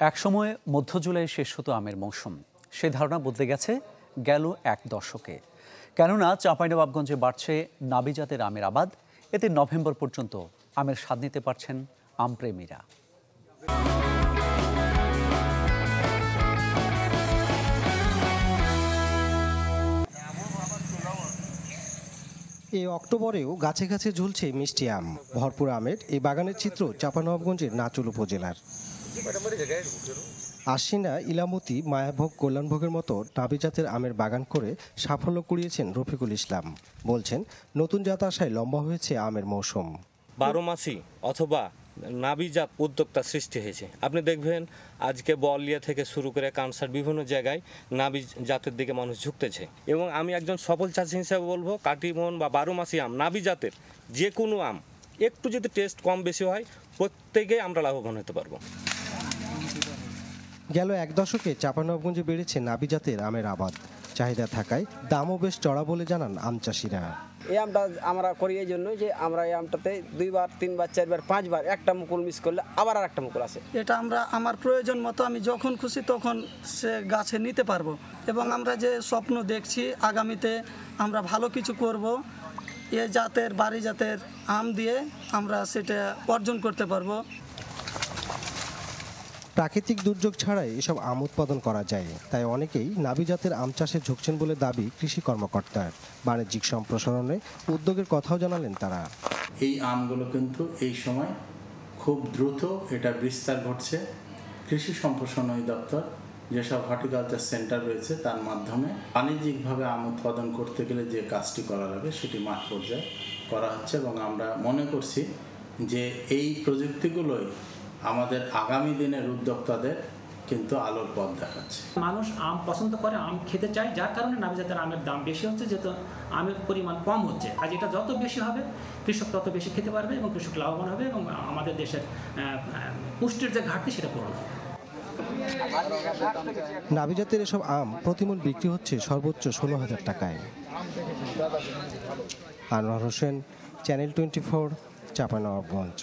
একসময় মধ্য জুলাই শেষ হতো আমের মৌসুম। সে ধারণা বদলে গেছে গেল এক দশকে। কেননা চাঁপাইনবাবগঞ্জে বাড়ছে নাবি জাতের আমের আবাদ। এতে নভেম্বর পর্যন্ত আমের স্বাদ নিতে পারছেন আমপ্রেমীরা। এই অক্টোবরেও গাছে গাছে ঝুলছে মিষ্টি আম। ভরপুর আমের এই বাগানের চিত্র চাঁপাইনবাবগঞ্জের নাচুল উপজেলার। আশ্বিনা, ইলামতি, মায়াভোগ, কল্যাণভোগের মতো নাবি জাতের আমের বাগান করে সাফল্য কুড়িয়েছেন রফিকুল ইসলাম। বলছেন, নতুন জাত আসায় লম্বা হয়েছে আমের মৌসুম। 12 মাসি অথবা নাবিজাত উদ্যোক্তা সৃষ্টি হয়েছে। আপনি দেখবেন আজকে বলিয়া থেকে শুরু করে কানসার বিভিন্ন জায়গায় নাবি জাতের দিকে মানুষ ঝুঁকতেছে। এবং আমি একজন সফল চাষি হিসেবে বলবো, কাটিমন বা 12 মাসি আম, নাবি জাতের যে কোনো আম একটু যদি টেস্ট কম বেশি হয়, প্রত্যেকেই আমরা লাভবান হতে পারবো। গেল এক দশকে চাঁপাইনবাবগঞ্জে বেড়েছে নাবি জাতের আমের আবাদ। চাহিদা থাকায় দামও বেশ চড়া বলে জানান আম চাষিরা। এই আমটা আমরা করি এই জন্য যে আমরা এই আমটাতে 2বার 3বার 4বার 5বার একটা মুকুল মিস করলে আবার আর একটা মুকুল আসে। এটা আমরা আমার প্রয়োজন মতো আমি যখন খুশি তখন সে গাছে নিতে পারবো। এবং আমরা যে স্বপ্ন দেখছি আগামীতে আমরা ভালো কিছু করব, এ জাতের বাড়ি জাতের আম দিয়ে আমরা সেটা অর্জন করতে পারবো। প্রাকৃতিক দুর্যোগ ছাড়াই এসব আম উৎপাদন করা যায়, তাই অনেকেই নাবি জাতের আম চাষে ঝুঁকছেন বলে দাবি কৃষি কর্মকর্তার। বাণিজ্যিক সম্প্রসারণে উদ্যোগের কথাও জানালেন তারা। এই আমগুলো কিন্তু এই সময় খুব দ্রুত এটা বিস্তার ঘটছে। কৃষি সম্প্রসারণ অধিদপ্তর যেসব হর্টিকালচার সেন্টার রয়েছে তার মাধ্যমে বাণিজ্যিকভাবে আম উৎপাদন করতে গেলে যে কাজটি করা লাগে সেটি মাঠ পর্যায়ে করা হচ্ছে এবং আমরা মনে করছি যে এই প্রযুক্তিগুলোই আমাদের আগামী দিনের উদ্যোক্তাদের কিন্তু আলোর পথ দেখাচ্ছে। মানুষ আম পছন্দ করে, আম খেতে চায়, যার কারণে নাবি জাতের আমের দাম বেশি হচ্ছে, যেহেতু আমের পরিমাণ কম হচ্ছে। আজ এটা যত বেশি হবে কৃষক তত বেশি খেতে পারবে এবং কৃষক লাভবান হবে এবং আমাদের দেশের পুষ্টির যে ঘাটতি সেটা পূরণ হবে। নাবি জাতের এসব আম প্রতিমণ বিক্রি হচ্ছে সর্বোচ্চ 16,000 টাকায়। আনোয়ার হোসেন, চ্যানেল 24, চাঁপাইনবাবগঞ্জ।